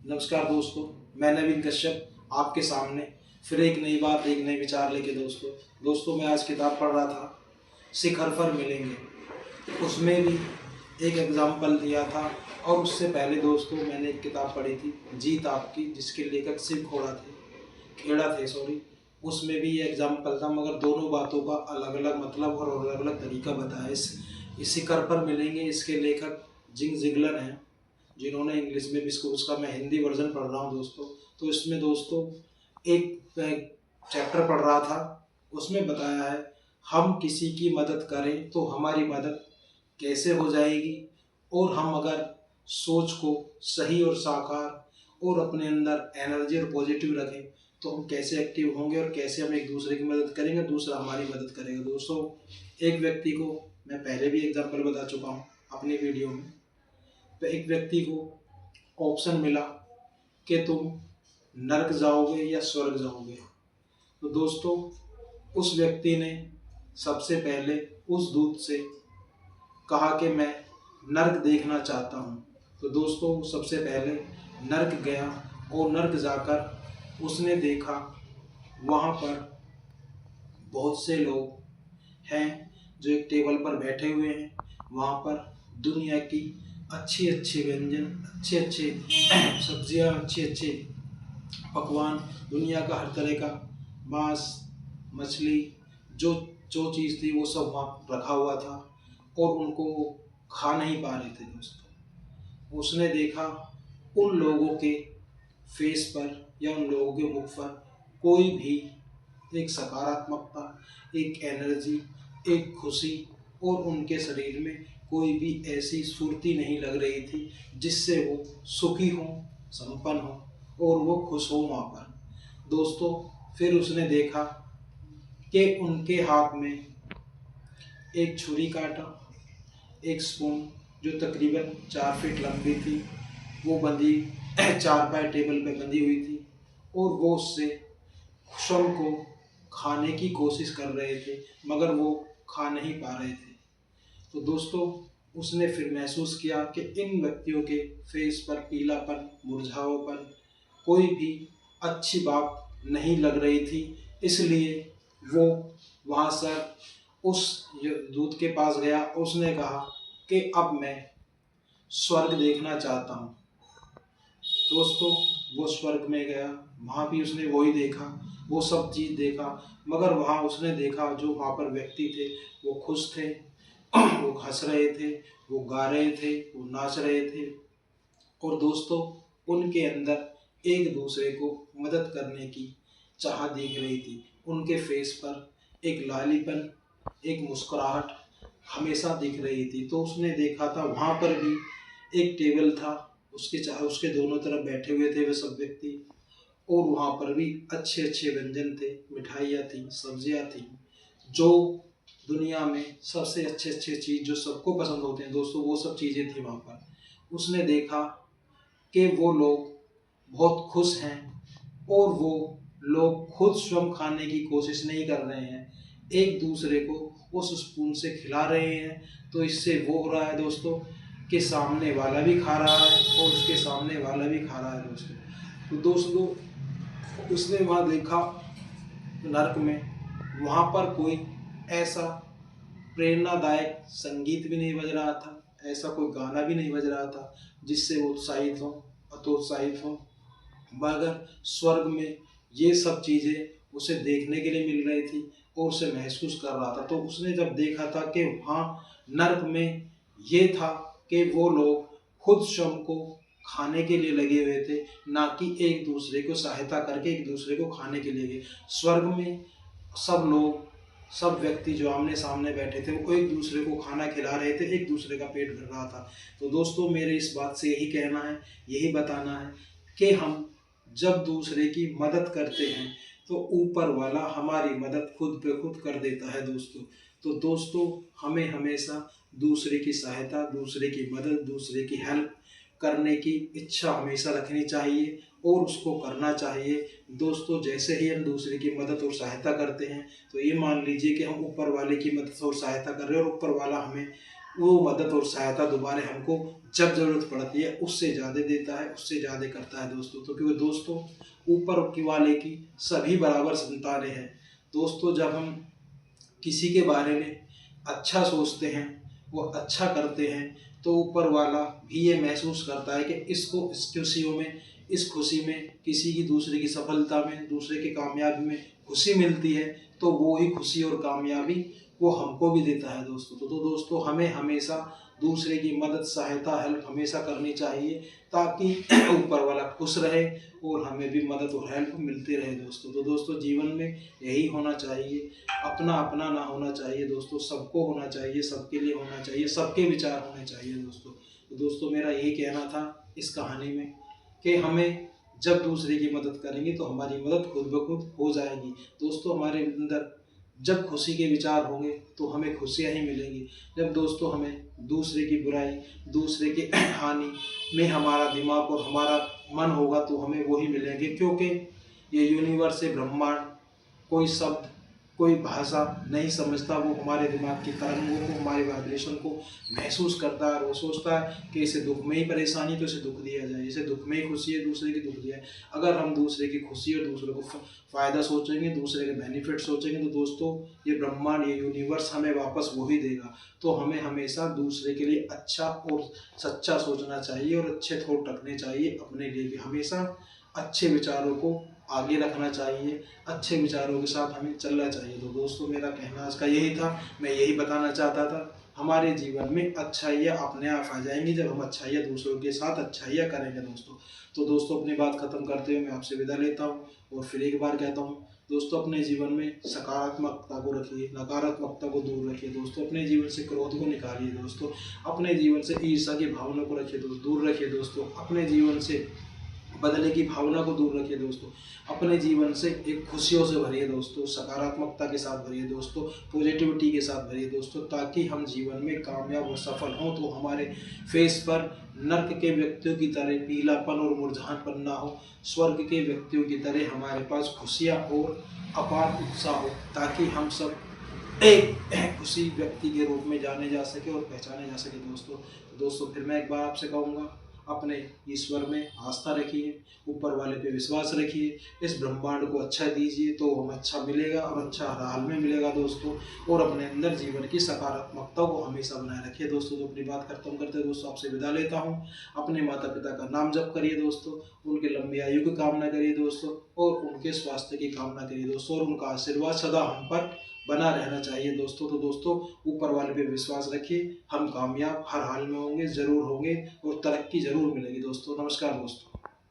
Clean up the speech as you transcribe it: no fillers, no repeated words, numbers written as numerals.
नमस्कार दोस्तों, मैं नवीन कश्यप आपके सामने फिर एक नई बात, एक नए विचार लेके दोस्तों मैं आज किताब पढ़ रहा था, शिखर पर मिलेंगे। उसमें भी एक एग्जाम्पल दिया था और उससे पहले दोस्तों मैंने एक किताब पढ़ी थी, जीत आपकी, जिसके लेखक शिव खेड़ा थे सॉरी। उसमें भी ये एग्जाम्पल था, मगर दोनों बातों का अलग अलग मतलब और अलग अलग तरीका बताया। इस शिखर पर मिलेंगे, इसके लेखक जिंग जिगलर हैं, जिन्होंने इंग्लिश में भी इसको, उसका मैं हिंदी वर्जन पढ़ रहा हूँ दोस्तों। तो इसमें दोस्तों एक चैप्टर पढ़ रहा था, उसमें बताया है हम किसी की मदद करें तो हमारी मदद कैसे हो जाएगी, और हम अगर सोच को सही और साकार और अपने अंदर एनर्जी और पॉजिटिव रखें तो हम कैसे एक्टिव होंगे और कैसे हम एक दूसरे की मदद करेंगे, दूसरा हमारी मदद करेगा। दोस्तों एक व्यक्ति को, मैं पहले भी एग्जाम्पल बता चुका हूँ अपनी वीडियो में, तो एक व्यक्ति को ऑप्शन मिला कि तुम नरक जाओगे या स्वर्ग जाओगे। तो दोस्तों उस व्यक्ति ने सबसे पहले उस दूत से कहा कि मैं नरक देखना चाहता हूँ। तो दोस्तों सबसे पहले नरक गया और नरक जाकर उसने देखा वहाँ पर बहुत से लोग हैं जो एक टेबल पर बैठे हुए हैं। वहाँ पर दुनिया की अच्छे अच्छे व्यंजन, अच्छे अच्छे सब्जियाँ, अच्छे अच्छे पकवान, दुनिया का हर तरह का मांस, मछली, जो जो चीज़ थी वो सब वहाँ रखा हुआ था और उनको खा नहीं पा रहे थे। दोस्तों उसने देखा उन लोगों के फेस पर या उन लोगों के मुख पर कोई भी एक सकारात्मकता, एक एनर्जी, एक खुशी, और उनके शरीर में कोई भी ऐसी स्फूर्ति नहीं लग रही थी जिससे वो सुखी हों, संपन्न हों और वो खुश हों वहाँ पर। दोस्तों फिर उसने देखा कि उनके हाथ में एक छुरी काटा, एक स्पून जो तकरीबन 4 फीट लंबी थी, वो बंधी चारपाई टेबल पे बंधी हुई थी, और वो उससे श्रम को खाने की कोशिश कर रहे थे मगर वो खा नहीं पा रहे थे। तो दोस्तों उसने फिर महसूस किया कि इन व्यक्तियों के फेस पर पीलापन, मुरझाओपन, कोई भी अच्छी बात नहीं लग रही थी। इसलिए वो वहाँ से उस दूत के पास गया, उसने कहा कि अब मैं स्वर्ग देखना चाहता हूँ। दोस्तों वो स्वर्ग में गया, वहाँ भी उसने वही देखा, वो सब चीज़ देखा, मगर वहाँ उसने देखा जो वहाँ पर व्यक्ति थे वो खुश थे, वो हंस रहे थे, वो गा रहे थे, वो नाच रहे थे, और दोस्तों उनके अंदर एक दूसरे को मदद करने की चाह दिख रही थी। उनके फेस पर एक लालीपन, एक मुस्कुराहट हमेशा दिख रही थी। तो उसने देखा था वहाँ पर भी एक टेबल था, उसके दोनों तरफ बैठे हुए थे वे सब व्यक्ति, और वहाँ पर भी अच्छे अच्छे व्यंजन थे, मिठाइयाँ थी, सब्जियाँ थी, जो दुनिया में सबसे अच्छे अच्छे चीज़ जो सबको पसंद होते हैं दोस्तों, वो सब चीज़ें थी वहाँ पर। उसने देखा कि वो लोग बहुत खुश हैं और वो लोग खुद स्वयं खाने की कोशिश नहीं कर रहे हैं, एक दूसरे को उस स्पून से खिला रहे हैं। तो इससे वो हो रहा है दोस्तों कि सामने वाला भी खा रहा है और उसके सामने वाला भी खा रहा है दोस्तों। तो दोस्तों उसने वहाँ देखा नरक में, वहाँ पर कोई ऐसा प्रेरणादायक संगीत भी नहीं बज रहा था, ऐसा कोई गाना भी नहीं बज रहा था जिससे वो उत्साहित हो, हतोत्साहित हो, मगर स्वर्ग में ये सब चीज़ें उसे देखने के लिए मिल रही थी और उसे महसूस कर रहा था। तो उसने जब देखा था कि वहाँ नर्क में ये था कि वो लोग खुद श्रम को खाने के लिए लगे हुए थे, ना कि एक दूसरे को सहायता करके एक दूसरे को खाने के लिए गए। स्वर्ग में सब लोग, सब व्यक्ति जो आमने सामने बैठे थे वो एक दूसरे को खाना खिला रहे थे, एक दूसरे का पेट भर रहा था। तो दोस्तों मेरे इस बात से यही कहना है, यही बताना है कि हम जब दूसरे की मदद करते हैं तो ऊपर वाला हमारी मदद खुद पे खुद कर देता है दोस्तों। तो दोस्तों हमें हमेशा दूसरे की सहायता, दूसरे की मदद, दूसरे की हेल्प करने की इच्छा हमेशा रखनी चाहिए और उसको करना चाहिए। दोस्तों जैसे ही हम दूसरे की मदद और सहायता करते हैं तो ये मान लीजिए कि हम ऊपर वाले की मदद और सहायता कर रहे हैं और ऊपर वाला हमें वो मदद और सहायता दोबारा हमको जब ज़रूरत पड़ती है उससे ज़्यादा देता है, उससे ज़्यादा करता है दोस्तों। तो क्योंकि दोस्तों ऊपर के वाले की सभी बराबर संतानें हैं दोस्तों। जब हम किसी के बारे में अच्छा सोचते हैं, वो अच्छा करते हैं, तो ऊपर वाला भी ये महसूस करता है कि इसको इस खुशी में किसी की दूसरे की सफलता में, दूसरे की कामयाबी में खुशी मिलती है, तो वो ही खुशी और कामयाबी वो हमको भी देता है दोस्तों। तो दोस्तों हमें हमेशा दूसरे की मदद, सहायता, हेल्प हमेशा करनी चाहिए, ताकि ऊपर वाला खुश रहे और हमें भी मदद और हेल्प मिलती रहे दोस्तों। तो दोस्तों जीवन में यही होना चाहिए, अपना अपना ना होना चाहिए दोस्तों, सबको होना चाहिए, सबके लिए होना चाहिए, सबके विचार होने चाहिए दोस्तों। तो दोस्तों मेरा यही कहना था इस कहानी में कि हमें जब दूसरे की मदद करेंगे तो हमारी मदद खुद ब खुद हो जाएगी दोस्तों। हमारे अंदर जब खुशी के विचार होंगे तो हमें खुशियाँ ही मिलेंगी। जब दोस्तों हमें दूसरे की बुराई, दूसरे की हानि में हमारा दिमाग और हमारा मन होगा तो हमें वही मिलेंगे, क्योंकि ये यूनिवर्स है, ब्रह्मांड, कोई शब्द, कोई भाषा नहीं समझता। वो हमारे दिमाग की तरंगों को, हमारे वाइब्रेशन को महसूस करता है और वो सोचता है कि इसे दुख में ही परेशानी, तो इसे दुख दिया जाए, इसे दुख में ही खुशी है, दूसरे की दुख दिया है। अगर हम दूसरे की खुशी और दूसरे को फ़ायदा सोचेंगे, दूसरे के बेनिफिट सोचेंगे, तो दोस्तों ये ब्रह्मांड, ये यूनिवर्स हमें वापस वही देगा। तो हमें हमेशा दूसरे के लिए अच्छा और सच्चा सोचना चाहिए और अच्छे थॉट रखने चाहिए। अपने लिए भी हमेशा अच्छे विचारों को आगे रखना चाहिए, अच्छे विचारों के साथ हमें चलना चाहिए। तो दोस्तों मेरा कहना आज का यही था, मैं यही बताना चाहता था। हमारे जीवन में अच्छाइयाँ अपने आप आ जाएंगी जब हम अच्छाइयाँ दूसरों के साथ अच्छाइयाँ करेंगे दोस्तों। तो दोस्तों अपनी बात खत्म करते हुए मैं आपसे विदा लेता हूँ और फिर एक बार कहता हूँ दोस्तों, अपने जीवन में सकारात्मकता को रखिए, नकारात्मकता को दूर रखिए दोस्तों। अपने जीवन से क्रोध को निकालिए दोस्तों। अपने जीवन से ईर्ष्या की भावना को रखिए दोस्तों, दूर रखिए दोस्तों। अपने जीवन से बदले की भावना को दूर रखिए दोस्तों। अपने जीवन से एक खुशियों से भरिए दोस्तों, सकारात्मकता के साथ भरिए दोस्तों, पॉजिटिविटी के साथ भरिए दोस्तों, ताकि हम जीवन में कामयाब और सफल हों। तो हमारे फेस पर नर्क के व्यक्तियों की तरह पीलापन और मुरझापन ना हो, स्वर्ग के व्यक्तियों की तरह हमारे पास खुशियाँ और अपार उत्साह हो, ताकि हम सब एक खुशी व्यक्ति के रूप में जाने जा सके और पहचाने जा सके दोस्तों फिर मैं एक बार आपसे कहूँगा, अपने ईश्वर में आस्था रखिए, ऊपर वाले पे विश्वास रखिए, इस ब्रह्मांड को अच्छा दीजिए तो हमें अच्छा मिलेगा और अच्छा हर हाल में मिलेगा दोस्तों। और अपने अंदर जीवन की सकारात्मकता को हमेशा बनाए रखिए दोस्तों। तो अपनी बात खत्म करते दोस्तों आपसे विदा लेता हूँ। अपने माता पिता का नाम जप करिए दोस्तों, उनके लंबी आयु की कामना करिए दोस्तों, और उनके स्वास्थ्य की कामना करिए दोस्तों, और उनका आशीर्वाद सदा हम पर बना रहना चाहिए दोस्तों। तो दोस्तों ऊपर वाले पे विश्वास रखिए, हम कामयाब हर हाल में होंगे, ज़रूर होंगे और तरक्की ज़रूर मिलेगी दोस्तों। नमस्कार दोस्तों।